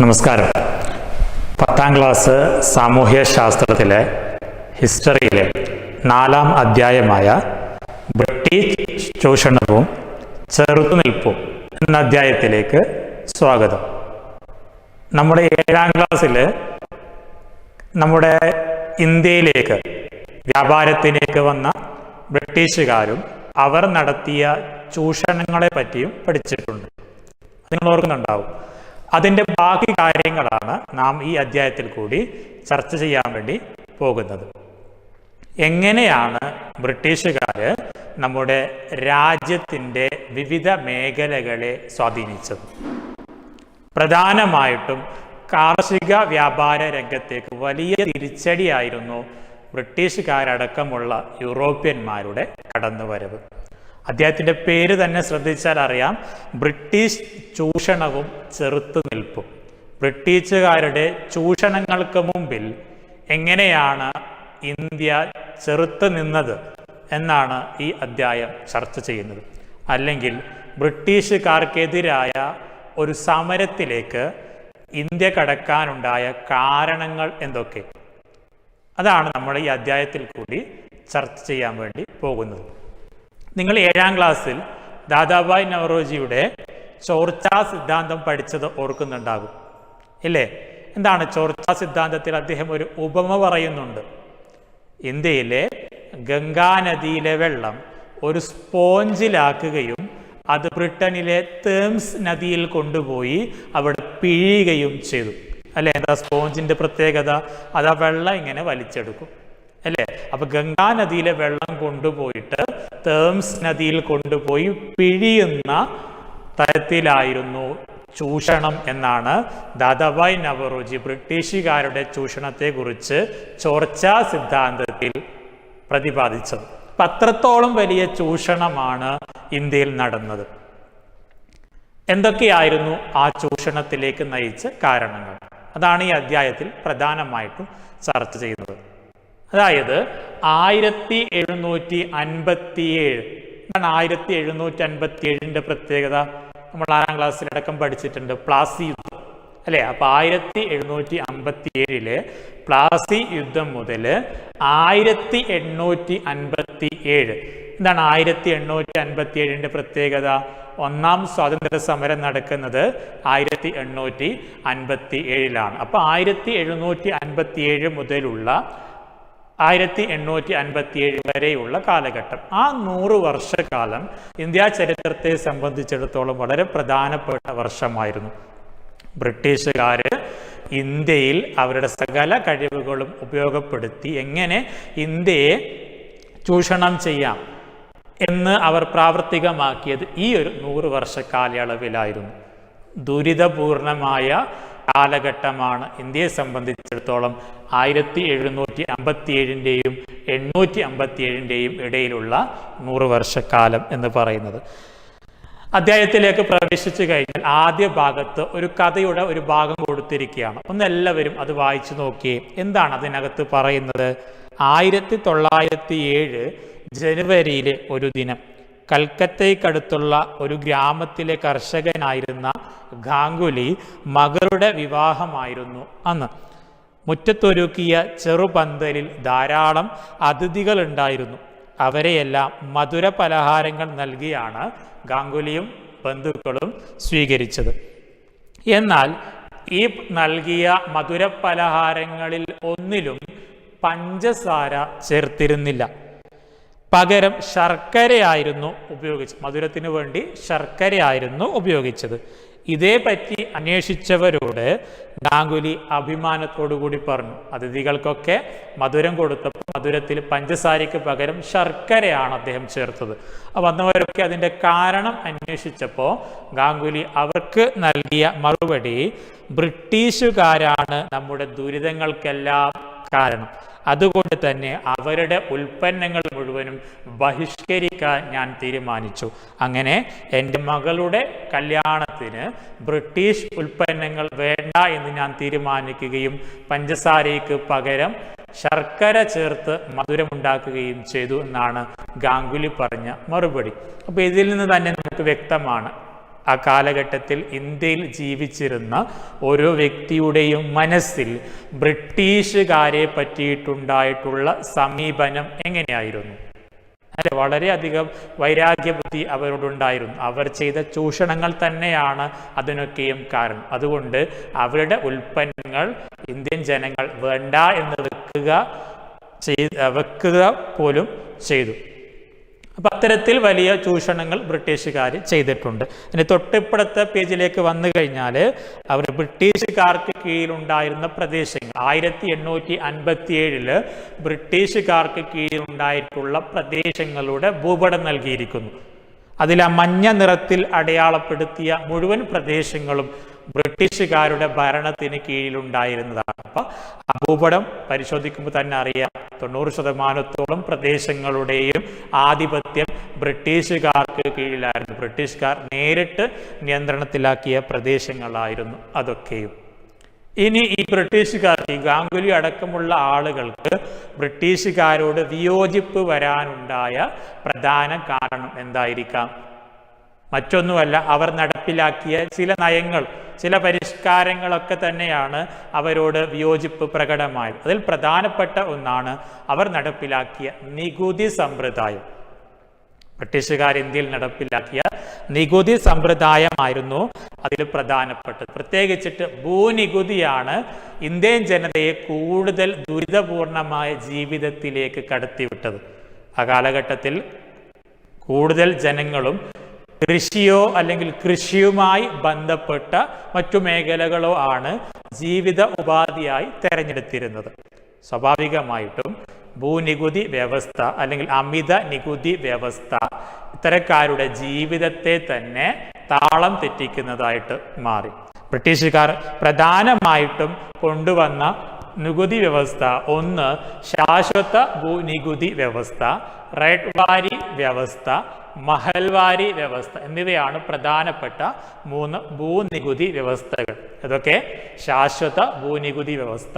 നമസ്കാരം. 10ാം ക്ലാസ് സാമൂഹ്യ ശാസ്ത്രത്തിലെ ഹിസ്റ്ററിയിലെ 4ാം അധ്യായമായ ബ്രിട്ടീഷ് ചൂഷണവും ചെറുത്തുനിൽപ്പും എന്ന അധ്യായത്തിലേക്ക് സ്വാഗതം. നമ്മുടെ 7ാം ക്ലാസ്സിൽ നമ്മുടെ ഇന്ത്യയിലേക്ക് വ്യാപാരത്തിലേക്ക് വന്ന ബ്രിട്ടീഷുകാരും അവർ നടത്തിയ ചൂഷണങ്ങളെ പറ്റിയും പഠിച്ചിട്ടുണ്ട്. നിങ്ങൾ ഓർക്കുന്നുണ്ടാവും. അതിൻ്റെ ബാക്കി കാര്യങ്ങളാണ് നാം ഈ അധ്യായത്തിൽ കൂടി ചർച്ച ചെയ്യാൻ വേണ്ടി പോകുന്നത്. എങ്ങനെയാണ് ബ്രിട്ടീഷുകാർ നമ്മുടെ രാജ്യത്തിൻ്റെ വിവിധ മേഖലകളെ സ്വാധീനിച്ചത്? പ്രധാനമായിട്ടും കാർഷിക വ്യാപാര രംഗത്തേക്ക് വലിയ തിരിച്ചടിയായിരുന്നു ബ്രിട്ടീഷുകാരടക്കമുള്ള യൂറോപ്യന്മാരുടെ കടന്നുവരവ്. അദ്ദേഹത്തിൻ്റെ പേര് തന്നെ ശ്രദ്ധിച്ചാൽ അറിയാം, ബ്രിട്ടീഷ് ചൂഷണവും ചെറുത്തുനിൽപ്പും. ബ്രിട്ടീഷുകാരുടെ ചൂഷണങ്ങൾക്ക് മുമ്പിൽ എങ്ങനെയാണ് ഇന്ത്യ ചെറുത്തു നിന്നത് എന്നാണ് ഈ അധ്യായം ചർച്ച ചെയ്യുന്നത്. അല്ലെങ്കിൽ ബ്രിട്ടീഷുകാർക്കെതിരായ ഒരു സമരത്തിലേക്ക് ഇന്ത്യ കടക്കാനുണ്ടായ കാരണങ്ങൾ എന്തൊക്കെ, അതാണ് നമ്മൾ ഈ അധ്യായത്തിൽ കൂടി ചർച്ച ചെയ്യാൻ വേണ്ടി പോകുന്നത്. നിങ്ങൾ 7ാം ക്ലാസ്സിൽ ദാദാഭായ് നവറോജിയുടെ ചോർച്ചാ സിദ്ധാന്തം പഠിച്ചത് ഓർക്കുന്നുണ്ടാകും ഇല്ലേ? എന്താണ് ചോർച്ചാ സിദ്ധാന്തത്തിൽ അദ്ദേഹം ഒരു ഉപമ പറയുന്നുണ്ട്. ഇന്ത്യയിലെ ഗംഗാനദിയിലെ വെള്ളം ഒരു സ്പോഞ്ചിലാക്കുകയും അത് ബ്രിട്ടനിലെ തേംസ് നദിയിൽ കൊണ്ടുപോയി അവിടെ പിഴിയുകയും ചെയ്തു അല്ലേ? എന്താ സ്പോഞ്ചിന്റെ പ്രത്യേകത? അത് ആ വെള്ളം ഇങ്ങനെ വലിച്ചെടുക്കും അല്ലേ? അപ്പൊ ഗംഗാ നദിയിലെ വെള്ളം കൊണ്ടുപോയിട്ട് തേംസ് നദിയിൽ കൊണ്ടുപോയി പിഴിയുന്ന തരത്തിലായിരുന്നു ചൂഷണം എന്നാണ് ദാദാഭായ് നവറോജി ബ്രിട്ടീഷുകാരുടെ ചൂഷണത്തെ കുറിച്ച് ചോർച്ചാ സിദ്ധാന്തത്തിൽ പ്രതിപാദിച്ചത്. അത്രത്തോളം വലിയ ചൂഷണമാണ് ഇന്ത്യയിൽ നടന്നത്. എന്തൊക്കെയായിരുന്നു ആ ചൂഷണത്തിലേക്ക് നയിച്ച കാരണങ്ങൾ? അതാണ് ഈ അധ്യായത്തിൽ പ്രധാനമായിട്ടും ചർച്ച ചെയ്യുന്നത്. അതായത് 1757. എന്താണ് 1757 പ്രത്യേകത? നമ്മൾ 6ാം ക്ലാസ്സിലടക്കം പഠിച്ചിട്ടുണ്ട്, പ്ലാസി യുദ്ധം അല്ലേ? അപ്പൊ 1757 പ്ലാസി യുദ്ധം മുതൽ 1857. എന്താണ് 1857 പ്രത്യേകത? 1ാം സ്വാതന്ത്ര്യ സമരം നടക്കുന്നത് 1857. അപ്പൊ 1757 മുതലുള്ള 1857 വരെയുള്ള കാലഘട്ടം, ആ 100 വർഷക്കാലം ഇന്ത്യ ചരിത്രത്തെ സംബന്ധിച്ചിടത്തോളം വളരെ പ്രധാനപ്പെട്ട വർഷമായിരുന്നു. ബ്രിട്ടീഷുകാർ ഇന്ത്യയിൽ അവരുടെ സകല കഴിവുകളും ഉപയോഗപ്പെടുത്തി എങ്ങനെ ഇന്ത്യയെ ചൂഷണം ചെയ്യാം എന്ന് അവർ പ്രാവർത്തികമാക്കിയത് ഈ ഒരു 100 വർഷ കാലയളവിലായിരുന്നു. ദുരിതപൂർണമായ കാലഘട്ടമാണ് ഇന്ത്യയെ സംബന്ധിച്ചിടത്തോളം 1757 857 ഇടയിലുള്ള 100 വർഷക്കാലം എന്ന് പറയുന്നത്. അധ്യായത്തിലേക്ക് പ്രവേശിച്ചു കഴിഞ്ഞാൽ ആദ്യ ഭാഗത്ത് ഒരു കഥയുടെ ഒരു ഭാഗം കൊടുത്തിരിക്കുകയാണ്. ഒന്ന് എല്ലാവരും അത് വായിച്ചു നോക്കിയേ. എന്താണ് അതിനകത്ത് പറയുന്നത്? 1907 ജനുവരിയിലെ ഒരു ദിനം കൽക്കത്തയ്ക്കടുത്തുള്ള ഒരു ഗ്രാമത്തിലെ കർഷകനായിരുന്ന ഗാംഗുലി മകളുടെ വിവാഹമായിരുന്നു അന്ന്. മുറ്റത്തൊരുക്കിയ ചെറുപന്തലിൽ ധാരാളം അതിഥികൾ ഉണ്ടായിരുന്നു. അവരെയെല്ലാം മധുര പലഹാരങ്ങൾ നൽകിയാണ് ഗാംഗുലിയും ബന്ധുക്കളും സ്വീകരിച്ചത്. എന്നാൽ ഈ നൽകിയ മധുര പലഹാരങ്ങളിൽ ഒന്നിലും പഞ്ചസാര ചേർത്തിരുന്നില്ല. പകരം ശർക്കരയായിരുന്നു ഉപയോഗിച്ചത്. മധുരത്തിന് വേണ്ടി ശർക്കരയായിരുന്നു ഉപയോഗിച്ചത്. ഇതേപ്പറ്റി അന്വേഷിച്ചവരോട് ഗാംഗുലി അഭിമാനത്തോടുകൂടി പറഞ്ഞു, അതിഥികൾക്കൊക്കെ മധുരം കൊടുത്തപ്പോൾ മധുരത്തിൽ പഞ്ചസാരയ്ക്ക് പകരം ശർക്കരയാണ് അദ്ദേഹം ചേർത്തത്. വന്നവരൊക്കെ അതിൻ്റെ കാരണം അന്വേഷിച്ചപ്പോൾ ഗാംഗുലി അവർക്ക് നൽകിയ മറുപടി, ബ്രിട്ടീഷുകാരാണ് നമ്മുടെ ദുരിതങ്ങൾക്കെല്ലാം കാരണം. അതുകൊണ്ട് തന്നെ അവരുടെ ഉൽപ്പന്നങ്ങൾ മുഴുവനും ബഹിഷ്കരിക്കാൻ ഞാൻ തീരുമാനിച്ചു. അങ്ങനെ എൻ്റെ മകളുടെ കല്യാണത്തിന് ബ്രിട്ടീഷ് ഉൽപ്പന്നങ്ങൾ വേണ്ട എന്ന് ഞാൻ തീരുമാനിക്കുകയും പഞ്ചസാരയ്ക്ക് പകരം ശർക്കര ചേർത്ത് മധുരമുണ്ടാക്കുകയും ചെയ്തു എന്നാണ് ഗാംഗുലി പറഞ്ഞ മറുപടി. അപ്പോൾ ഇതിൽ നിന്ന് തന്നെ നമുക്ക് വ്യക്തമാണ് ആ കാലഘട്ടത്തിൽ ഇന്ത്യയിൽ ജീവിച്ചിരുന്ന ഓരോ വ്യക്തിയുടെയും മനസ്സിൽ ബ്രിട്ടീഷുകാരെ പറ്റിയിട്ടുണ്ടായിട്ടുള്ള സമീപനം എങ്ങനെയായിരുന്നു? അല്ലെ, വളരെയധികം വൈരാഗ്യബുദ്ധി അവരോടുണ്ടായിരുന്നു. അവർ ചെയ്ത ചൂഷണങ്ങൾ തന്നെയാണ് അതിനൊക്കെയും കാരണം. അതുകൊണ്ട് അവരുടെ ഉൽപ്പന്നങ്ങൾ ഇന്ത്യൻ ജനങ്ങൾ വേണ്ട എന്ന് വെക്കുക പോലും ചെയ്തു. അപ്പം അത്തരത്തിൽ വലിയ ചൂഷണങ്ങൾ ബ്രിട്ടീഷുകാർ ചെയ്തിട്ടുണ്ട്. ഇനി തൊട്ടിപ്പുറത്തെ പേജിലേക്ക് വന്നു കഴിഞ്ഞാൽ അവർ ബ്രിട്ടീഷുകാർക്ക് കീഴിലുണ്ടായിരുന്ന പ്രദേശങ്ങൾ 1857 ബ്രിട്ടീഷുകാർക്ക് കീഴിലുണ്ടായിട്ടുള്ള പ്രദേശങ്ങളുടെ ഭൂപടം നൽകിയിരിക്കുന്നു. അതിൽ ആ മഞ്ഞ നിറത്തിൽ അടയാളപ്പെടുത്തിയ മുഴുവൻ പ്രദേശങ്ങളും ബ്രിട്ടീഷുകാരുടെ ഭരണത്തിന് കീഴിലുണ്ടായിരുന്നതാണ്. അപ്പം ആ ഭൂപടം പരിശോധിക്കുമ്പോൾ തന്നെ അറിയാം, 90% പ്രദേശങ്ങളുടെയും ആധിപത്യം ബ്രിട്ടീഷുകാർക്ക് കീഴിലായിരുന്നു. ബ്രിട്ടീഷുകാർ നേരിട്ട് നിയന്ത്രണത്തിലാക്കിയ പ്രദേശങ്ങളായിരുന്നു അതൊക്കെയും. ഇനി ഈ ബ്രിട്ടീഷുകാർക്ക്, ഈ ഗാംഗുലി അടക്കമുള്ള ആളുകൾക്ക് ബ്രിട്ടീഷുകാരോട് വിയോജിപ്പ് വരാനുണ്ടായ പ്രധാന കാരണം എന്തായിരിക്കാം? മറ്റൊന്നുമല്ല, അവർ നടപ്പിലാക്കിയ ചില നയങ്ങൾ, ചില പരിഷ്കാരങ്ങളൊക്കെ തന്നെയാണ് അവരോട് വിയോജിപ്പ് പ്രകടമായത്. അതിൽ പ്രധാനപ്പെട്ട ഒന്നാണ് അവർ നടപ്പിലാക്കിയ നികുതി സമ്പ്രദായം. ബ്രിട്ടീഷുകാർ ഇന്ത്യയിൽ നടപ്പിലാക്കിയ നികുതി സമ്പ്രദായമായിരുന്നു അതിൽ പ്രധാനപ്പെട്ടത്. പ്രത്യേകിച്ചിട്ട് ഭൂനികുതിയാണ് ഇന്ത്യൻ ജനതയെ കൂടുതൽ ദുരിതപൂർണമായ ജീവിതത്തിലേക്ക് കടത്തിവിട്ടത്. ആ കാലഘട്ടത്തിൽ കൂടുതൽ ജനങ്ങളും കൃഷിയോ അല്ലെങ്കിൽ കൃഷിയുമായി ബന്ധപ്പെട്ട മറ്റു മേഖലകളോ ആണ് ജീവിത ഉപാധിയായി തെരഞ്ഞെടുത്തിരുന്നത്. സ്വാഭാവികമായിട്ടും ഭൂനികുതി വ്യവസ്ഥ അല്ലെങ്കിൽ അമിത നികുതി വ്യവസ്ഥ ഇത്തരക്കാരുടെ ജീവിതത്തെ തന്നെ താളം തെറ്റിക്കുന്നതായിട്ട് മാറി. ബ്രിട്ടീഷുകാർ പ്രധാനമായിട്ടും കൊണ്ടുവന്ന നികുതി വ്യവസ്ഥ, ഒന്ന് ശാശ്വത ഭൂനികുതി വ്യവസ്ഥ, റേറ്റ്വാരി വ്യവസ്ഥ, മഹൽവാരി വ്യവസ്ഥ എന്നിവയാണ് പ്രധാനപ്പെട്ട 3 ഭൂനികുതി വ്യവസ്ഥകൾ. ഇതൊക്കെ ശാശ്വത ഭൂനികുതി വ്യവസ്ഥ,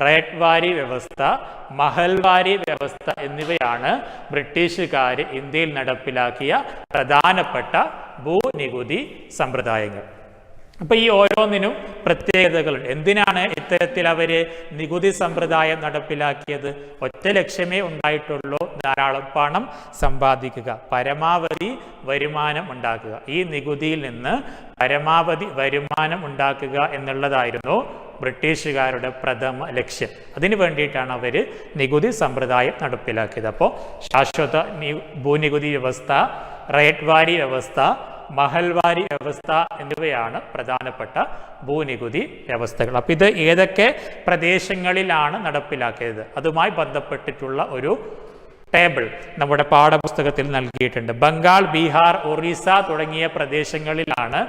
റേറ്റ്വാരി വ്യവസ്ഥ, മഹൽവാരി വ്യവസ്ഥ എന്നിവയാണ് ബ്രിട്ടീഷുകാർ ഇന്ത്യയിൽ നടപ്പിലാക്കിയ പ്രധാനപ്പെട്ട ഭൂനികുതി സമ്പ്രദായങ്ങൾ. അപ്പൊ ഈ ഓരോന്നിനും പ്രത്യേകതകളുണ്ട്. എന്തിനാണ് ഇത്തരത്തിൽ അവര് നികുതി സമ്പ്രദായം നടപ്പിലാക്കിയത്? ഒറ്റ ലക്ഷ്യമേ ഉണ്ടായിട്ടുള്ളൂ, ധാരാളം പണം സമ്പാദിക്കുക, പരമാവധി വരുമാനം ഉണ്ടാക്കുക. ഈ നികുതിയിൽ നിന്ന് പരമാവധി വരുമാനം ഉണ്ടാക്കുക എന്നുള്ളതായിരുന്നു ബ്രിട്ടീഷുകാരുടെ പ്രഥമ ലക്ഷ്യം. അതിനു വേണ്ടിയിട്ടാണ് അവർ നികുതി സമ്പ്രദായം നടപ്പിലാക്കിയത്. അപ്പോൾ ശാശ്വത ഭൂനികുതി വ്യവസ്ഥ, റേറ്റ്വാരി വ്യവസ്ഥ, മഹൽവാരി വ്യവസ്ഥ എന്നിവയാണ് പ്രധാനപ്പെട്ട ഭൂനികുതി വ്യവസ്ഥകൾ. അപ്പം ഇത് ഏതൊക്കെ പ്രദേശങ്ങളിലാണ് നടപ്പിലാക്കിയത് അതുമായി ബന്ധപ്പെട്ടിട്ടുള്ള ഒരു ടേബിൾ നമ്മുടെ പാഠപുസ്തകത്തിൽ നൽകിയിട്ടുണ്ട്. ബംഗാൾ, ബീഹാർ, ഒറീസ തുടങ്ങിയ പ്രദേശങ്ങളിലാണ്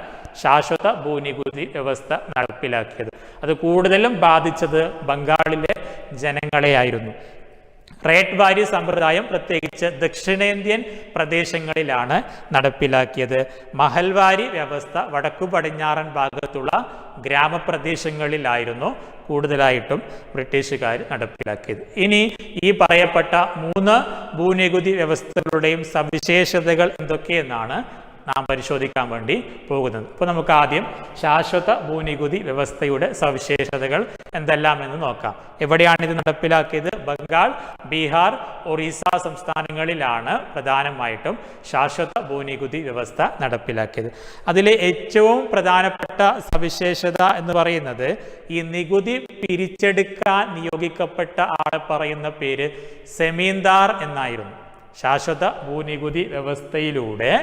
ശാശ്വത ഭൂനികുതി വ്യവസ്ഥ നടപ്പിലാക്കിയത്. അത് കൂടുതലും ബാധിച്ചത് ബംഗാളിലെ ജനങ്ങളെയായിരുന്നു. റേറ്റ്വാരി സമ്പ്രദായം പ്രത്യേകിച്ച് ദക്ഷിണേന്ത്യൻ പ്രദേശങ്ങളിലാണ് നടപ്പിലാക്കിയത്. മഹൽവാരി വ്യവസ്ഥ വടക്കു പടിഞ്ഞാറൻ ഭാഗത്തുള്ള ഗ്രാമപ്രദേശങ്ങളിലായിരുന്നു കൂടുതലായിട്ടും ബ്രിട്ടീഷുകാർ നടപ്പിലാക്കിയത്. ഇനി ഈ പറയപ്പെട്ട 3 ഭൂനികുതി വ്യവസ്ഥകളുടെയും സവിശേഷതകൾ എന്തൊക്കെയെന്നാണ് നാം പരിശോധിക്കാൻ വേണ്ടി പോകുന്നത്. അപ്പോൾ നമുക്ക് ആദ്യം ശാശ്വത ഭൂനികുതി വ്യവസ്ഥയുടെ സവിശേഷതകൾ എന്തെല്ലാമെന്ന് നോക്കാം. എവിടെയാണ് ഇത് നടപ്പിലാക്കിയത്? ബംഗാൾ, ബീഹാർ, ഒറീസ സംസ്ഥാനങ്ങളിലാണ് പ്രധാനമായിട്ടും ശാശ്വത ഭൂനികുതി വ്യവസ്ഥ നടപ്പിലാക്കിയത്. അതിലെ ഏറ്റവും പ്രധാനപ്പെട്ട സവിശേഷത എന്ന് പറയുന്നത് ഈ നികുതി പിരിച്ചെടുക്കാൻ നിയോഗിക്കപ്പെട്ട ആളെ പറയുന്ന പേര് സെമീന്ദാർ എന്നായിരുന്നു. ശാശ്വത ഭൂനികുതി വ്യവസ്ഥയിലൂടെ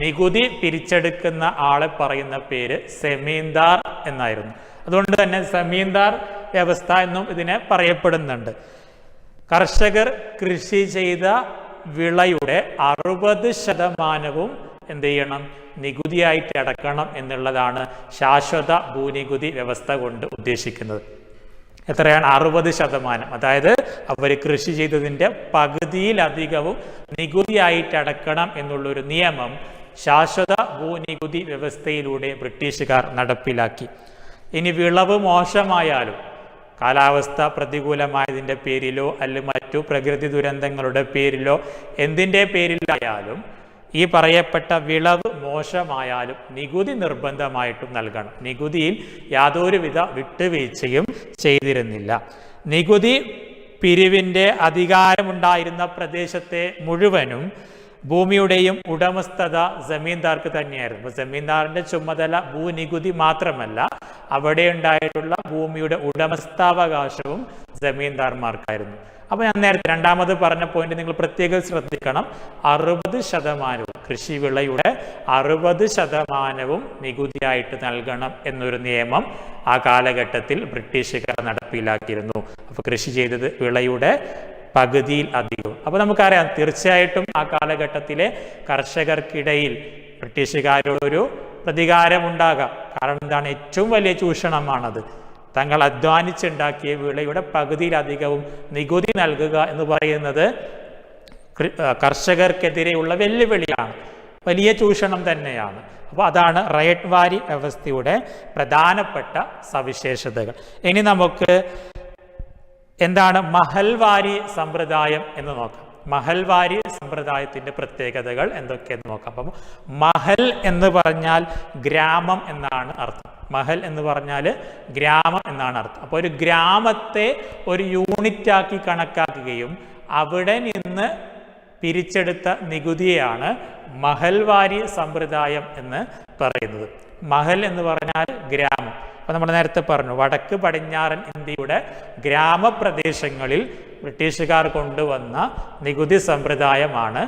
നികുതി പിരിച്ചെടുക്കുന്ന ആളെ പറയുന്ന പേര് സെമീന്ദാർ എന്നായിരുന്നു. അതുകൊണ്ട് തന്നെ സെമീന്ദാർ വ്യവസ്ഥ എന്നും ഇതിനെ പറയപ്പെടുന്നുണ്ട്. കർഷകർ കൃഷി ചെയ്ത വിളയുടെ 60% എന്ത് ചെയ്യണം? നികുതിയായിട്ട് അടക്കണം എന്നുള്ളതാണ് ശാശ്വത ഭൂനികുതി വ്യവസ്ഥ കൊണ്ട് ഉദ്ദേശിക്കുന്നത്. എത്രയാണ്? 60%. അതായത് അവർ കൃഷി ചെയ്തതിൻ്റെ പകുതിയിലധികവും നികുതിയായിട്ട് അടക്കണം എന്നുള്ളൊരു നിയമം ശാശ്വത ഭൂനികുതി വ്യവസ്ഥയിലൂടെ ബ്രിട്ടീഷുകാർ നടപ്പിലാക്കി. ഇനി വിളവ് മോശമായാലും, കാലാവസ്ഥ പ്രതികൂലമായതിൻ്റെ പേരിലോ അല്ലെങ്കിൽ മറ്റു പ്രകൃതി ദുരന്തങ്ങളുടെ പേരിലോ എന്തിൻ്റെ പേരിലായാലും ഈ പറയപ്പെട്ട വിളവ് മോശമായാലും നികുതി നിർബന്ധമായിട്ടും നൽകണം. നികുതിയിൽ യാതൊരുവിധ വിട്ടുവീഴ്ചയും ചെയ്തിരുന്നില്ല. നികുതി പിരിവിൻ്റെ അധികാരമുണ്ടായിരുന്ന പ്രദേശത്തെ മുഴുവനും ഭൂമിയുടെയും ഉടമസ്ഥത ജമീന്ദാർക്ക് തന്നെയായിരുന്നു. അപ്പോൾ ജമീന്ദാറിൻ്റെ ചുമതല ഭൂനികുതി മാത്രമല്ല, അവിടെ ഉണ്ടായിട്ടുള്ള ഭൂമിയുടെ ഉടമസ്ഥാവകാശവും ജമീന്ദാർമാർക്കായിരുന്നു. അപ്പോൾ ഞാൻ നേരത്തെ രണ്ടാമത് പറഞ്ഞ പോയിന്റ് നിങ്ങൾ പ്രത്യേകം ശ്രദ്ധിക്കണം. 60% കൃഷിവിളയുടെ 60% നികുതിയായിട്ട് നൽകണം എന്നൊരു നിയമം ആ കാലഘട്ടത്തിൽ ബ്രിട്ടീഷുകാർ നടപ്പിലാക്കിയിരുന്നു. അപ്പോൾ കൃഷി ചെയ്തത് വിളയുടെ പകുതിയിൽ അധികവും. അപ്പോൾ നമുക്കറിയാം, തീർച്ചയായിട്ടും ആ കാലഘട്ടത്തിലെ കർഷകർക്കിടയിൽ ബ്രിട്ടീഷുകാരോടൊരു പ്രതികാരമുണ്ടാകാം. കാരണം എന്താണ്? ഏറ്റവും വലിയ ചൂഷണമാണത്. തങ്ങൾ അധ്വാനിച്ചുണ്ടാക്കിയ വിളയുടെ പകുതിയിലധികവും നികുതി നൽകുക എന്ന് പറയുന്നത് കർഷകർക്കെതിരെയുള്ള വെല്ലുവിളിയാണ്, വലിയ ചൂഷണം തന്നെയാണ്. അപ്പോൾ അതാണ് റയട്ട്വാരി വ്യവസ്ഥയുടെ പ്രധാനപ്പെട്ട സവിശേഷതകൾ. ഇനി നമുക്ക് എന്താണ് മഹൽവാരി സമ്പ്രദായം എന്ന് നോക്കാം. മഹൽവാരി സമ്പ്രദായത്തിൻ്റെ പ്രത്യേകതകൾ എന്തൊക്കെയെന്ന് നോക്കാം. അപ്പം മഹൽ എന്ന് പറഞ്ഞാൽ ഗ്രാമം എന്നാണ് അർത്ഥം. മഹൽ എന്ന് പറഞ്ഞാൽ ഗ്രാമം എന്നാണ് അർത്ഥം. അപ്പോൾ ഒരു ഗ്രാമത്തെ ഒരു യൂണിറ്റാക്കി കണക്കാക്കുകയും അവിടെ നിന്ന് പിരിച്ചെടുത്ത നികുതിയെയാണ് മഹൽവാരി സമ്പ്രദായം എന്ന് പറയുന്നത്. മഹൽ എന്ന് പറഞ്ഞാൽ ഗ്രാമം. അപ്പോൾ നമ്മൾ നേരത്തെ പറഞ്ഞു, വടക്ക് പടിഞ്ഞാറൻ ഇന്ത്യയുടെ ഗ്രാമപ്രദേശങ്ങളിൽ ബ്രിട്ടീഷുകാർ കൊണ്ടുവന്ന നികുതി സമ്പ്രദായമാണ്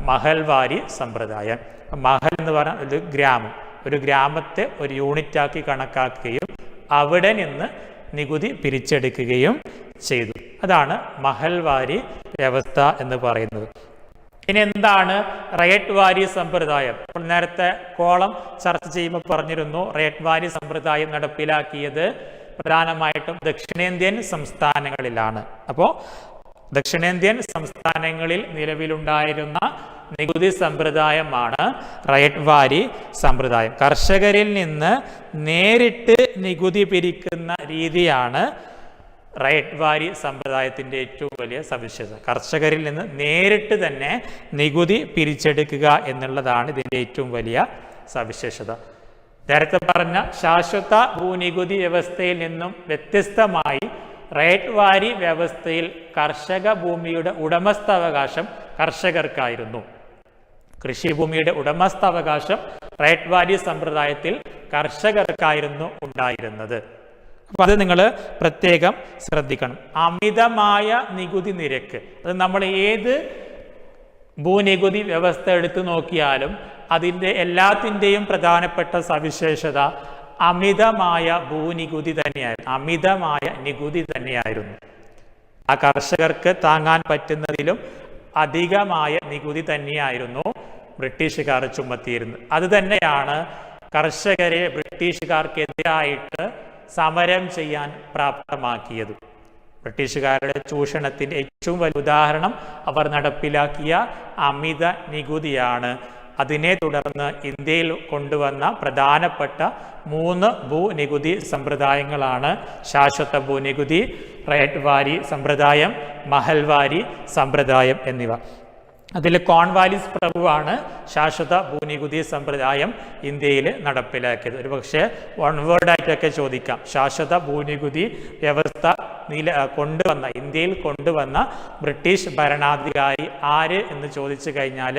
മഹൽവാരി സമ്പ്രദായം. മഹൽ എന്ന് പറഞ്ഞാൽ ഒരു ഗ്രാമം, ഒരു ഗ്രാമത്തെ ഒരു യൂണിറ്റാക്കി കണക്കാക്കുകയും അവിടെ നിന്ന് നികുതി പിരിച്ചെടുക്കുകയും ചെയ്തു. അതാണ് മഹൽവാരി വ്യവസ്ഥ എന്ന് പറയുന്നത്. ഇനി എന്താണ് റയട്ട്വാരി സമ്പ്രദായം? അപ്പോൾ നേരത്തെ കോളം ചർച്ച ചെയ്യുമ്പോൾ പറഞ്ഞിരുന്നു, റയട്ട്വാരി സമ്പ്രദായം നടപ്പിലാക്കിയത് പ്രധാനമായിട്ടും ദക്ഷിണേന്ത്യൻ സംസ്ഥാനങ്ങളിലാണ്. അപ്പോൾ ദക്ഷിണേന്ത്യൻ സംസ്ഥാനങ്ങളിൽ നിലവിലുണ്ടായിരുന്ന നികുതി സമ്പ്രദായമാണ് റയട്ട്വാരി സമ്പ്രദായം. കർഷകരിൽ നിന്ന് നേരിട്ട് നികുതി പിരിക്കുന്ന രീതിയാണ് റയട്ട്വാരി സമ്പ്രദായത്തിൻ്റെ ഏറ്റവും വലിയ സവിശേഷത. കർഷകരിൽ നിന്ന് നേരിട്ട് തന്നെ നികുതി പിരിച്ചെടുക്കുക എന്നുള്ളതാണ് ഇതിൻ്റെ ഏറ്റവും വലിയ സവിശേഷത. നേരത്തെ പറഞ്ഞ ശാശ്വത ഭൂനികുതി വ്യവസ്ഥയിൽ നിന്നും വ്യത്യസ്തമായി റയട്ട്വാരി വ്യവസ്ഥയിൽ കർഷക ഭൂമിയുടെ ഉടമസ്ഥാവകാശം കർഷകർക്കായിരുന്നു. കൃഷിഭൂമിയുടെ ഉടമസ്ഥാവകാശം റയട്ട്വാരി സമ്പ്രദായത്തിൽ കർഷകർക്കായിരുന്നു ഉണ്ടായിരുന്നത്. അപ്പം അത് നിങ്ങൾ പ്രത്യേകം ശ്രദ്ധിക്കണം. അമിതമായ നികുതി നിരക്ക്, അത് നമ്മൾ ഏത് ഭൂനികുതി വ്യവസ്ഥ എടുത്തു നോക്കിയാലും അതിൻ്റെ എല്ലാത്തിൻ്റെയും പ്രധാനപ്പെട്ട സവിശേഷത അമിതമായ ഭൂനികുതി തന്നെയായിരുന്നു, അമിതമായ നികുതി തന്നെയായിരുന്നു. ആ കർഷകർക്ക് താങ്ങാൻ പറ്റുന്നതിലും അധികമായ നികുതി തന്നെയായിരുന്നു ബ്രിട്ടീഷുകാർ ചുമത്തിയിരുന്നത്. അത് തന്നെയാണ് കർഷകരെ ബ്രിട്ടീഷുകാർക്കെതിരായിട്ട് സമരം ചെയ്യാൻ പ്രാപ്തമാക്കിയത്. ബ്രിട്ടീഷുകാരുടെ ചൂഷണത്തിൻ്റെ ഏറ്റവും വലിയ ഉദാഹരണം അവർ നടപ്പിലാക്കിയ അമിത നികുതിയാണ്. അതിനെ തുടർന്ന് ഇന്ത്യയിൽ കൊണ്ടുവന്ന പ്രധാനപ്പെട്ട 3 ഭൂനികുതി സമ്പ്രദായങ്ങളാണ് ശാശ്വത ഭൂനികുതി, റയട്ട്വാരി സമ്പ്രദായം, മഹൽവാരി സമ്പ്രദായം എന്നിവ. അതിൽ കോൺവാലിസ് പ്രഭുവാണ് ശാശ്വത ഭൂനികുതി സമ്പ്രദായം ഇന്ത്യയിൽ നടപ്പിലാക്കിയത്. ഒരു പക്ഷേ വൺ വേർഡായിട്ടൊക്കെ ചോദിക്കാം, ശാശ്വത ഭൂനികുതി വ്യവസ്ഥ ഇന്ത്യയിൽ കൊണ്ടുവന്ന ബ്രിട്ടീഷ് ഭരണാധികാരി ആര് എന്ന് ചോദിച്ചു കഴിഞ്ഞാൽ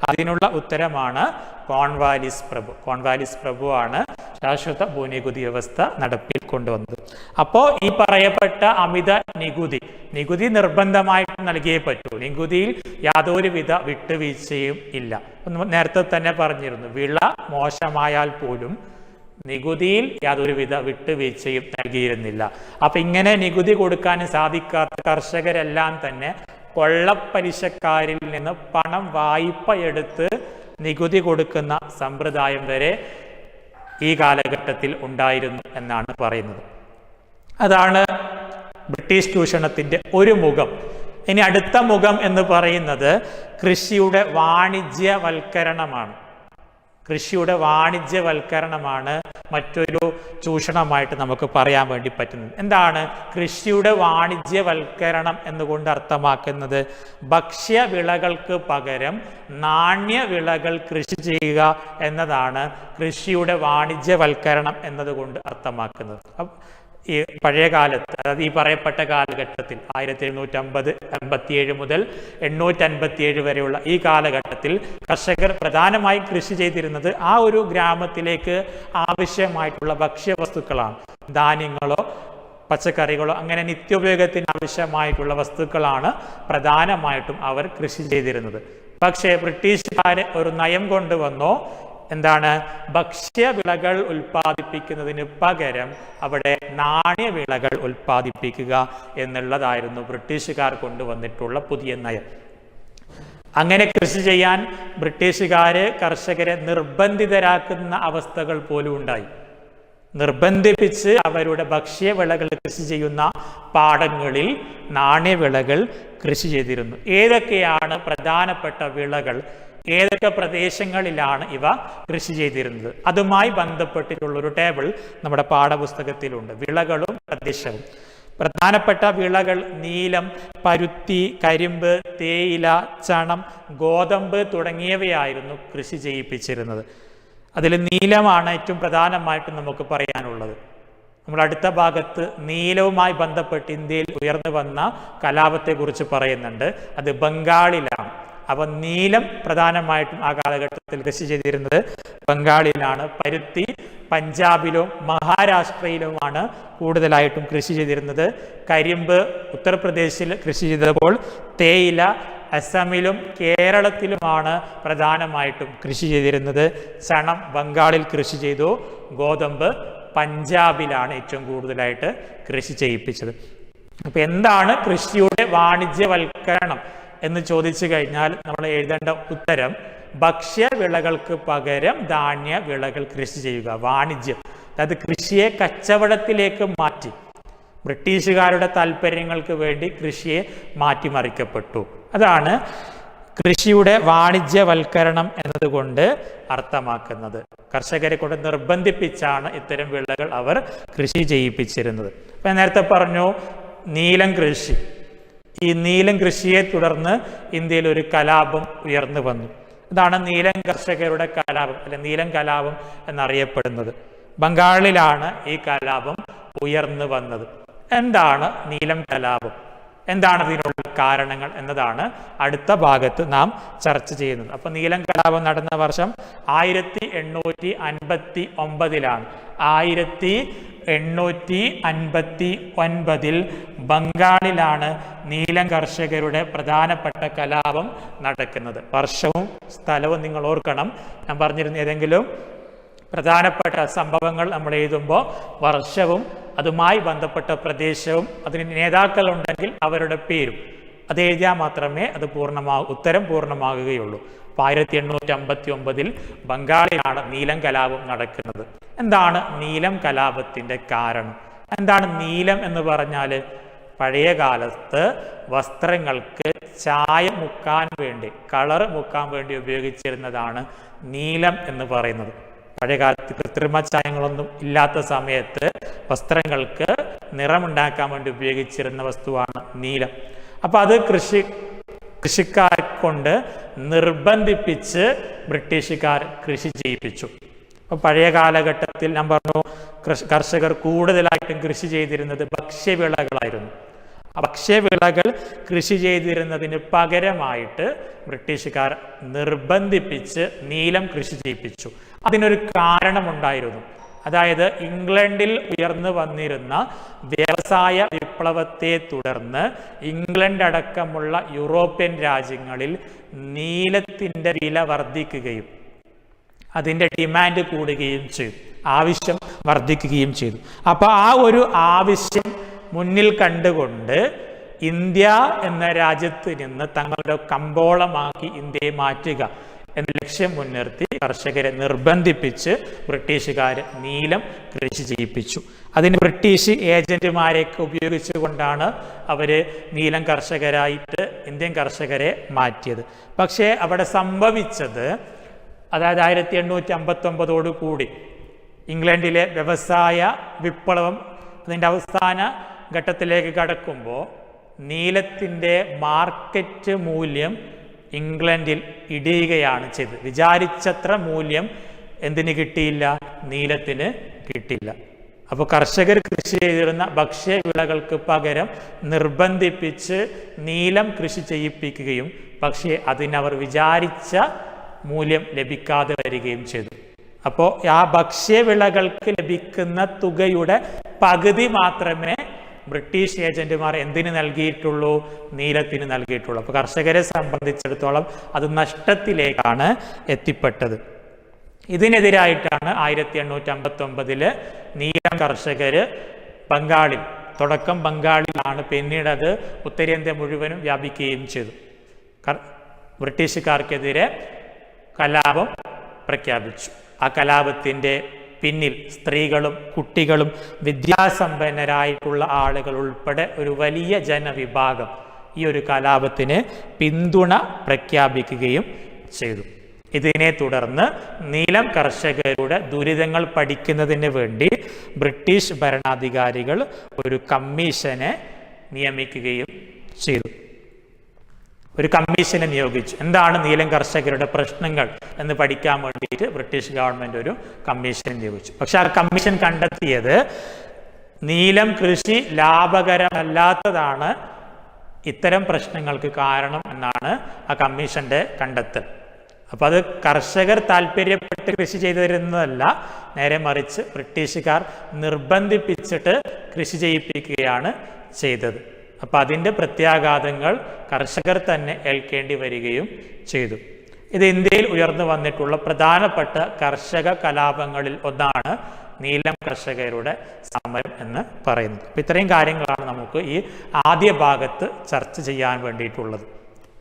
അതിനുള്ള ഉത്തരമാണ് കോൺവാലിസ് പ്രഭു. കോൺവാലിസ് പ്രഭുവാണ് ശാശ്വത ഭൂനികുതി വ്യവസ്ഥ നടപ്പിൽ കൊണ്ടുവന്നത്. അപ്പോൾ ഈ പറയപ്പെട്ട അമിത നികുതി നിർബന്ധമായിട്ട് നൽകിയേ പറ്റൂ. നികുതിയിൽ യാതൊരുവിധ വിട്ടുവീഴ്ചയും ഇല്ല. നേരത്തെ തന്നെ പറഞ്ഞിരുന്നു, വിള മോശമായാൽ പോലും നികുതിയിൽ യാതൊരുവിധ വിട്ടുവീഴ്ചയും നൽകിയിരുന്നില്ല. അപ്പം ഇങ്ങനെ നികുതി കൊടുക്കാൻ സാധിക്കാത്ത കർഷകരെല്ലാം തന്നെ കൊള്ളപ്പലിശക്കാരിൽ നിന്ന് പണം വായ്പ എടുത്ത് നികുതി കൊടുക്കുന്ന സമ്പ്രദായം വരെ ഈ കാലഘട്ടത്തിൽ ഉണ്ടായിരുന്നു എന്നാണ് പറയുന്നത്. അതാണ് ബ്രിട്ടീഷ് ചൂഷണത്തിൻ്റെ ഒരു മുഖം. ഇനി അടുത്ത മുഖം എന്ന് പറയുന്നത് കൃഷിയുടെ വാണിജ്യവൽക്കരണമാണ്. മറ്റൊരു ചൂഷണമായിട്ട് നമുക്ക് പറയാൻ വേണ്ടി പറ്റുന്നത്. എന്താണ് കൃഷിയുടെ വാണിജ്യവൽക്കരണം എന്നുകൊണ്ട് അർത്ഥമാക്കുന്നത്? ഭക്ഷ്യവിളകൾക്ക് പകരം നാണ്യവിളകൾ കൃഷി ചെയ്യുക എന്നതാണ് കൃഷിയുടെ വാണിജ്യവൽക്കരണം എന്നതുകൊണ്ട് അർത്ഥമാക്കുന്നത്. ഈ പഴയ കാലത്ത്, അതായത് ഈ പറയപ്പെട്ട കാലഘട്ടത്തിൽ 1757 മുതൽ 857 വരെയുള്ള ഈ കാലഘട്ടത്തിൽ കർഷകർ പ്രധാനമായും കൃഷി ചെയ്തിരുന്നത് ആ ഒരു ഗ്രാമത്തിലേക്ക് ആവശ്യമായിട്ടുള്ള ഭക്ഷ്യവസ്തുക്കളാണ്. ധാന്യങ്ങളോ പച്ചക്കറികളോ അങ്ങനെ നിത്യോപയോഗത്തിന് ആവശ്യമായിട്ടുള്ള വസ്തുക്കളാണ് പ്രധാനമായിട്ടും അവർ കൃഷി ചെയ്തിരുന്നത്. പക്ഷേ ബ്രിട്ടീഷുകാർ ഒരു നയം കൊണ്ടുവന്നോ, എന്താണ്, ഭക്ഷ്യവിളകൾ ഉൽപ്പാദിപ്പിക്കുന്നതിന് പകരം അവിടെ നാണ്യവിളകൾ ഉൽപ്പാദിപ്പിക്കുക എന്നുള്ളതായിരുന്നു ബ്രിട്ടീഷുകാർ കൊണ്ടുവന്നിട്ടുള്ള പുതിയ നയം. അങ്ങനെ കൃഷി ചെയ്യാൻ ബ്രിട്ടീഷുകാര് കർഷകരെ നിർബന്ധിതരാക്കുന്ന അവസ്ഥകൾ പോലും ഉണ്ടായി. നിർബന്ധിപ്പിച്ച് അവരുടെ ഭക്ഷ്യവിളകൾ കൃഷി ചെയ്യുന്ന പാടങ്ങളിൽ നാണ്യവിളകൾ കൃഷി ചെയ്തിരുന്നു. ഏതൊക്കെയാണ് പ്രധാനപ്പെട്ട വിളകൾ, ഏതൊക്കെ പ്രദേശങ്ങളിലാണ് ഇവ കൃഷി ചെയ്തിരുന്നത്, അതുമായി ബന്ധപ്പെട്ടിട്ടുള്ളൊരു ടേബിൾ നമ്മുടെ പാഠപുസ്തകത്തിലുണ്ട്. വിളകളും പ്രദേശവും. പ്രധാനപ്പെട്ട വിളകൾ നീലം, പരുത്തി, കരിമ്പ്, തേയില, ചണം, ഗോതമ്പ് തുടങ്ങിയവയായിരുന്നു കൃഷി ചെയ്യിപ്പിച്ചിരുന്നത്. അതിൽ നീലമാണ് ഏറ്റവും പ്രധാനമായിട്ട് നമുക്ക് പറയാനുള്ളത്. നമ്മൾ അടുത്ത ഭാഗത്ത് നീലവുമായി ബന്ധപ്പെട്ട് ഇന്ത്യയിൽ ഉയർന്നു വന്ന കലാപത്തെക്കുറിച്ച് പറയുന്നുണ്ട്. അത് ബംഗാളിലാണ്. അപ്പൊ നീലം പ്രധാനമായിട്ടും ആ കാലഘട്ടത്തിൽ കൃഷി ചെയ്തിരുന്നത് ബംഗാളിലാണ്. പരുത്തി പഞ്ചാബിലും മഹാരാഷ്ട്രയിലുമാണ് കൂടുതലായിട്ടും കൃഷി ചെയ്തിരുന്നത്. കരിമ്പ് ഉത്തർപ്രദേശിൽ കൃഷി ചെയ്തപ്പോൾ തേയില അസമിലും കേരളത്തിലുമാണ് പ്രധാനമായിട്ടും കൃഷി ചെയ്തിരുന്നത്. ചണം ബംഗാളിൽ കൃഷി ചെയ്തു. ഗോതമ്പ് പഞ്ചാബിലാണ് ഏറ്റവും കൂടുതലായിട്ട് കൃഷി ചെയ്യിപ്പിച്ചത്. അപ്പൊ എന്താണ് കൃഷിയുടെ വാണിജ്യവൽക്കരണം എന്ന് ചോദിച്ചു കഴിഞ്ഞാൽ നമ്മൾ എഴുതേണ്ട ഉത്തരം ഭക്ഷ്യവിളകൾക്ക് പകരം ധാന്യവിളകൾ കൃഷി ചെയ്യുക. വാണിജ്യം, അതായത് കൃഷിയെ കച്ചവടത്തിലേക്ക് മാറ്റി. ബ്രിട്ടീഷുകാരുടെ താല്പര്യങ്ങൾക്ക് വേണ്ടി കൃഷിയെ മാറ്റിമറിക്കപ്പെട്ടു. അതാണ് കൃഷിയുടെ വാണിജ്യവൽക്കരണം എന്നതുകൊണ്ട് അർത്ഥമാക്കുന്നത്. കർഷകരെ കൊണ്ട് നിർബന്ധിപ്പിച്ചാണ് ഇത്തരം വിളകൾ അവർ കൃഷി ചെയ്യിപ്പിച്ചിരുന്നത്. അപ്പം നേരത്തെ പറഞ്ഞു നീലം കൃഷി. ഈ നീലം കൃഷിയെ തുടർന്ന് ഇന്ത്യയിൽ ഒരു കലാപം ഉയർന്നു വന്നു. ഇതാണ് നീലം കർഷകരുടെ കലാപം, അല്ലെ നീലം കലാപം എന്നറിയപ്പെടുന്നത്. ബംഗാളിലാണ് ഈ കലാപം ഉയർന്നു വന്നത്. എന്താണ് നീലം കലാപം, എന്താണ് ഇതിനുള്ള കാരണങ്ങൾ എന്നതാണ് അടുത്ത ഭാഗത്ത് നാം ചർച്ച ചെയ്യുന്നത്. അപ്പൊ നീലം കലാപം നടന്ന വർഷം 1859 1859 ബംഗാളിലാണ് നീലം കർഷകരുടെ പ്രധാനപ്പെട്ട കലാപം നടക്കുന്നത്. വർഷവും സ്ഥലവും നിങ്ങൾ ഓർക്കണം. ഞാൻ പറഞ്ഞിരുന്ന ഏതെങ്കിലും പ്രധാനപ്പെട്ട സംഭവങ്ങൾ നമ്മൾ എഴുതുമ്പോൾ വർഷവും അതുമായി ബന്ധപ്പെട്ട പ്രദേശവും അതിന് നേതാക്കൾ ഉണ്ടെങ്കിൽ അവരുടെ പേരും അത് എഴുതിയാൽ മാത്രമേ അത് ഉത്തരം പൂർണ്ണമാകുകയുള്ളൂ. 1859 ബംഗാളിലാണ് നീലം കലാപം നടക്കുന്നത്. എന്താണ് നീലം കലാപത്തിന്റെ കാരണം? എന്താണ് നീലം എന്ന് പറഞ്ഞാൽ? പഴയ കാലത്ത് വസ്ത്രങ്ങൾക്ക് ചായ മുക്കാൻ വേണ്ടി, കളർ മുക്കാൻ വേണ്ടി ഉപയോഗിച്ചിരുന്നതാണ് നീലം എന്ന് പറയുന്നത്. പഴയകാലത്ത് കൃത്രിമ ചായങ്ങളൊന്നും ഇല്ലാത്ത സമയത്ത് വസ്ത്രങ്ങൾക്ക് നിറമുണ്ടാക്കാൻ വേണ്ടി ഉപയോഗിച്ചിരുന്ന വസ്തുവാണ് നീലം. അപ്പൊ അത് കൃഷിക്കാരെ കൊണ്ട് നിർബന്ധിപ്പിച്ച് ബ്രിട്ടീഷുകാർ കൃഷി ചെയ്യിപ്പിച്ചു. അപ്പൊ പഴയ കാലഘട്ടത്തിൽ ഞാൻ പറഞ്ഞു കർഷകർ കൂടുതലായിട്ടും കൃഷി ചെയ്തിരുന്നത് ഭക്ഷ്യവിളകളായിരുന്നു. ഭക്ഷ്യവിളകൾ കൃഷി ചെയ്തിരുന്നതിന് പകരമായിട്ട് ബ്രിട്ടീഷുകാർ നിർബന്ധിപ്പിച്ച് നീലം കൃഷി ചെയ്യിപ്പിച്ചു. അതിനൊരു കാരണമുണ്ടായിരുന്നു. അതായത് ഇംഗ്ലണ്ടിൽ ഉയർന്നു വന്നിരുന്ന വ്യവസായ വിപ്ലവത്തെ തുടർന്ന് ഇംഗ്ലണ്ട് അടക്കമുള്ള യൂറോപ്യൻ രാജ്യങ്ങളിൽ നീലത്തിൻ്റെ വില വർദ്ധിക്കുകയും അതിൻ്റെ ഡിമാൻഡ് കൂടുകയും ചെയ്തു, ആവശ്യം വർദ്ധിക്കുകയും ചെയ്തു. അപ്പോൾ ആ ഒരു ആവശ്യം മുന്നിൽ കണ്ടുകൊണ്ട് ഇന്ത്യ എന്ന രാജ്യത്ത് നിന്ന് തങ്ങളുടെ കമ്പോളമാക്കി ഇന്ത്യയെ മാറ്റുക എന്ന ലക്ഷ്യം മുൻനിർത്തി കർഷകരെ നിർബന്ധിപ്പിച്ച് ബ്രിട്ടീഷുകാർ നീലം കൃഷി ചെയ്യിപ്പിച്ചു. അതിന് ബ്രിട്ടീഷ് ഏജന്റുമാരെയൊക്കെ ഉപയോഗിച്ചുകൊണ്ടാണ് അവർ നീലം കർഷകരായിട്ട് ഇന്ത്യൻ കർഷകരെ മാറ്റിയത്. പക്ഷേ അവിടെ സംഭവിച്ചത്, അതായത് 1859 കൂടി ഇംഗ്ലണ്ടിലെ വ്യവസായ വിപ്ലവം അതിൻ്റെ അവസാന ഘട്ടത്തിലേക്ക് കടക്കുമ്പോൾ നീലത്തിൻ്റെ മാർക്കറ്റ് മൂല്യം ഇംഗ്ലണ്ടിൽ ഇടിയുകയാണ് ചെയ്തത്. വിചാരിച്ചത്ര മൂല്യം എന്തിന് കിട്ടിയില്ല? നീലത്തിന് കിട്ടില്ല. അപ്പോൾ കർഷകർ കൃഷി ചെയ്തിരുന്ന ഭക്ഷ്യവിളകൾക്ക് പകരം നിർബന്ധിപ്പിച്ച് നീലം കൃഷി ചെയ്യിപ്പിക്കുകയും പക്ഷേ അതിനവർ വിചാരിച്ച മൂല്യം ലഭിക്കാതെ വരികയും ചെയ്തു. അപ്പോൾ ആ ഭക്ഷ്യവിളകൾക്ക് ലഭിക്കുന്ന തുകയുടെ പകുതി മാത്രമേ ബ്രിട്ടീഷ് ഏജന്റുമാർ എന്തിന് നൽകിയിട്ടുള്ളൂ? നീലത്തിന് നൽകിയിട്ടുള്ളൂ. അപ്പോൾ കർഷകരെ സംബന്ധിച്ചിടത്തോളം അത് നഷ്ടത്തിലേക്കാണ് എത്തിപ്പെട്ടത്. ഇതിനെതിരായിട്ടാണ് 1859 നീലം കർഷകര് ബംഗാളിൽ, തുടക്കം ബംഗാളിലാണ്, പിന്നീട് അത് ഉത്തരേന്ത്യ മുഴുവനും വ്യാപിക്കുകയും ചെയ്തു. ബ്രിട്ടീഷുകാർക്കെതിരെ കലാപം പ്രഖ്യാപിച്ചു. ആ കലാപത്തിൻ്റെ പിന്നിൽ സ്ത്രീകളും കുട്ടികളും വിദ്യാസമ്പന്നരായിട്ടുള്ള ആളുകൾ ഉൾപ്പെടെ ഒരു വലിയ ജനവിഭാഗം ഈ ഒരു കലാപത്തിന് പിന്തുണ പ്രഖ്യാപിക്കുകയും ചെയ്തു. ഇതിനെ തുടർന്ന് നീലം കർഷകരുടെ ദുരിതങ്ങൾ പഠിക്കുന്നതിന് വേണ്ടി ബ്രിട്ടീഷ് ഭരണാധികാരികൾ ഒരു കമ്മീഷനെ നിയമിക്കുകയും ചെയ്തു. ഒരു കമ്മീഷനെ നിയോഗിച്ചു. എന്താണ് നീലം കർഷകരുടെ പ്രശ്നങ്ങൾ എന്ന് പഠിക്കാൻ വേണ്ടിയിട്ട് ബ്രിട്ടീഷ് ഗവൺമെന്റ് ഒരു കമ്മീഷൻ നിയോഗിച്ചു. പക്ഷെ ആ കമ്മീഷൻ കണ്ടെത്തിയത് നീലം കൃഷി ലാഭകരമല്ലാത്തതാണ് ഇത്തരം പ്രശ്നങ്ങൾക്ക് കാരണം എന്നാണ് ആ കമ്മീഷന്റെ കണ്ടെത്തൽ. അപ്പം അത് കർഷകർ താല്പര്യപ്പെട്ട് കൃഷി ചെയ്തിരുന്നതല്ല, നേരെ മറിച്ച് ബ്രിട്ടീഷുകാർ നിർബന്ധിപ്പിച്ചിട്ട് കൃഷി ചെയ്യിപ്പിക്കുകയാണ് ചെയ്തത്. അപ്പം അതിൻ്റെ പ്രത്യാഘാതങ്ങൾ കർഷകർ തന്നെ ഏൽക്കേണ്ടി വരികയും ചെയ്തു. ഇത് ഇന്ത്യയിൽ ഉയർന്നു വന്നിട്ടുള്ള പ്രധാനപ്പെട്ട കർഷക കലാപങ്ങളിൽ ഒന്നാണ് നീലം കർഷകരുടെ സമരം എന്ന് പറയുന്നത്. അപ്പം ഇത്രയും കാര്യങ്ങളാണ് നമുക്ക് ഈ ആദ്യ ഭാഗത്ത് ചർച്ച ചെയ്യാൻ വേണ്ടിയിട്ടുള്ളത്.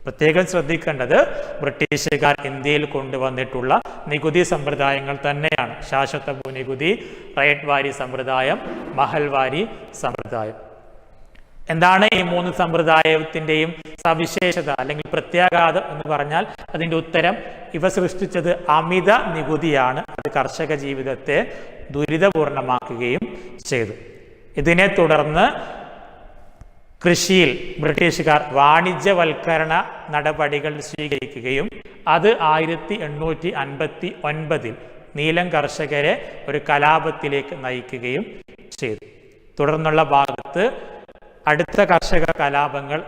പ്രത്യേകം ശ്രദ്ധിക്കേണ്ടത് ബ്രിട്ടീഷുകാർ ഇന്ത്യയിൽ കൊണ്ടുവന്നിട്ടുള്ള നികുതി സമ്പ്രദായങ്ങൾ തന്നെയാണ്. ശാശ്വത ഭൂനികുതി, റൈറ്റ് വാരി സമ്പ്രദായം, മഹൽവാരി സമ്പ്രദായം. എന്താണ് ഈ മൂന്ന് സമ്പ്രദായത്തിൻ്റെയും സവിശേഷത അല്ലെങ്കിൽ പ്രത്യാഘാതം എന്ന് പറഞ്ഞാൽ അതിൻ്റെ ഉത്തരം ഇവ സൃഷ്ടിച്ചത് അമിത നികുതിയാണ്. അത് കർഷക ജീവിതത്തെ ദുരിതപൂർണമാക്കുകയും ചെയ്തു. ഇതിനെ തുടർന്ന് കൃഷിയിൽ ബ്രിട്ടീഷുകാർ വാണിജ്യവൽക്കരണ നടപടികൾ സ്വീകരിക്കുകയും അത് 1859 നീലം കർഷകരെ ഒരു കലാപത്തിലേക്ക് നയിക്കുകയും ചെയ്തു. തുടർന്നുള്ള ഭാഗത്ത് അടുത്ത കർഷക കലാപങ്ങൾ,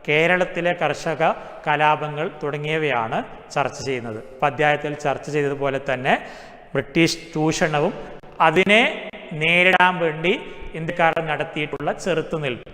കേരളത്തിലെ കർഷക കലാപങ്ങൾ തുടങ്ങിയവയാണ് ചർച്ച ചെയ്യുന്നത്. അധ്യായത്തിൽ ചർച്ച ചെയ്തതുപോലെ തന്നെ ബ്രിട്ടീഷ് ചൂഷണവും അതിനെ നേരിടാൻ വേണ്ടി ഇന്ത്യക്കാർ നടത്തിയിട്ടുള്ള ചെറുത്തുനിൽപ്പ്